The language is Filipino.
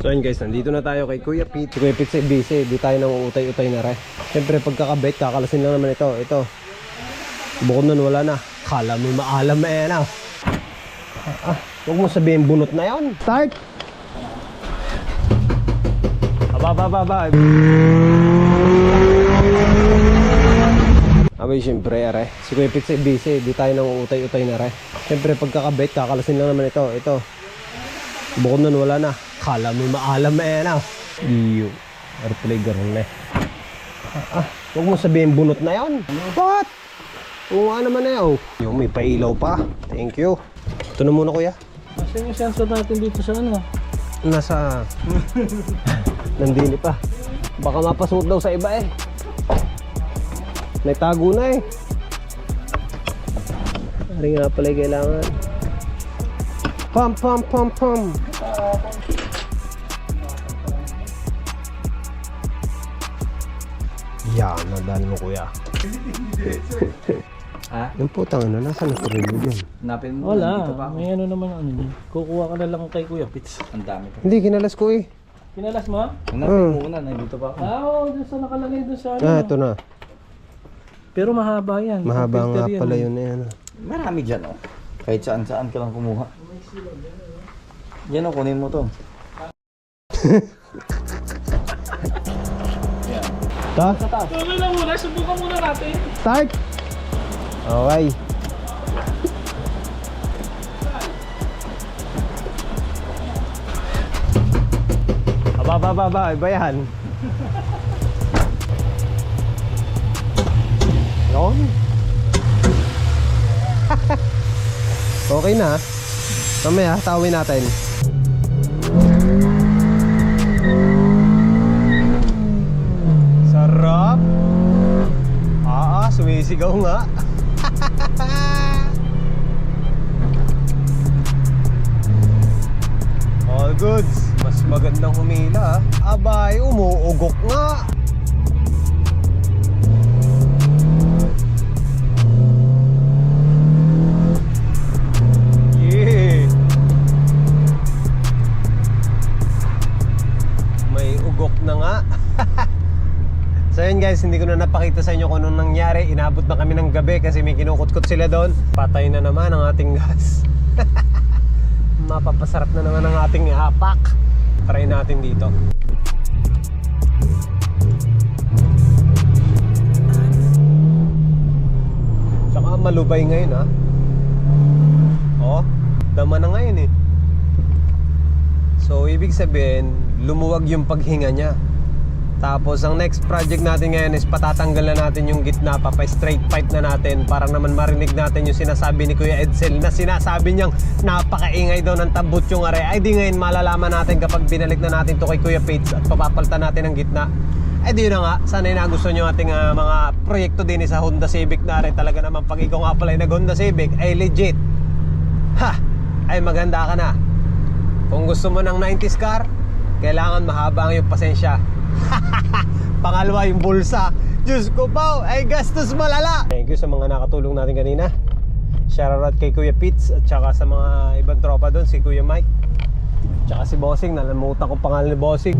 So yun guys, nandito na tayo kay Kuya Pete. Si Kuya Pete sa busy, di tayo nang utay-utay na re. Siyempre pagkakabait, kakalasin lang naman ito. Bukod nun wala na. Kala mo maalam na yan ah. Huwag mo sabihin bunot na yan. Start! Baba. Abay siyempre are. Si Kuya Pete sa busy, di tayo nang utay-utay na re. Siyempre pagkakabait, kakalasin lang naman ito. Bukod nun wala na. Kala mo maalam na yan ah. Iyo. Airplay garong na. Huwag mo sabihin bunot na yan. What? Oo nga naman na yan. Yung may pailaw pa. Thank you. Ito na muna kuya. Asan yung sensor natin dito sa ano? Nasa nandili pa. Baka mapasuot daw sa iba eh. May tago na eh. Ari nga pala kailangan. Pam. Yan, nadali mo kuya. Yung putang ano, nasa natuloy yun? Napin mo. Wala, may ano naman ano. Kukuha ka na lang kay Kuya Pits. Ang dami pa. Hindi, kinalas ko eh. Kinalas mo? Hanapin mo una, nandito pa ako. Oo, doon sa nakalagay doon sa ano. Ito na. Pero mahaba yan. Mahaba nga yan, pala yun eh. Marami dyan oh. Kahit saan ka lang kumuha. Yan oh, kunin mo to. Ta? Tuloy lang muna, subukan muna natin. Start! Okay. Baba, iba yan. Yun. Okay na. Mamaya, tawin natin. Sarap. Sumisigaw nga. All goods. Mas magandang humila. Abay, umuugok nga. Yeah. May ugok na nga. So yun guys, hindi ko na napakita sa inyo kung anong nangyari. Inabot na kami ng gabi kasi may kinukutkot sila doon. Patay na naman ang ating gas. Mapapasarap na naman ang ating hapak. Try natin dito. Tsaka malubay ngayon ha. Oh, dama na ngayon eh. So ibig sabihin, lumuwag yung paghinga niya. Tapos ang next project natin ngayon is patatanggal na natin yung gitna, straight pipe na natin para naman marinig natin yung sinasabi ni Kuya Edsel na sinasabi niyang napakaingay daw ng tabut yung are. Ay di ngayon malalaman natin kapag binalik na natin to kay Kuya Pete at papapaltan natin ang gitna. Ay di yun na nga, sana'y nagustuhan nyo ating mga proyekto din sa Honda Civic na are. Talaga naman pag ikaw nga pala nag Honda Civic ay legit. Ay maganda ka na. Kung gusto mo ng 90s car, kailangan mahaba ang iyong pasensya. Pangalawa yung bulsa. Diyos ko pa, ay gastos malala. Thank you sa mga nakatulong natin kanina. Shoutout kay Kuya Pete at saka sa mga ibang tropa doon, si Kuya Mike tsaka si Bossing. Nalamutan ko pangalan ni Bossing.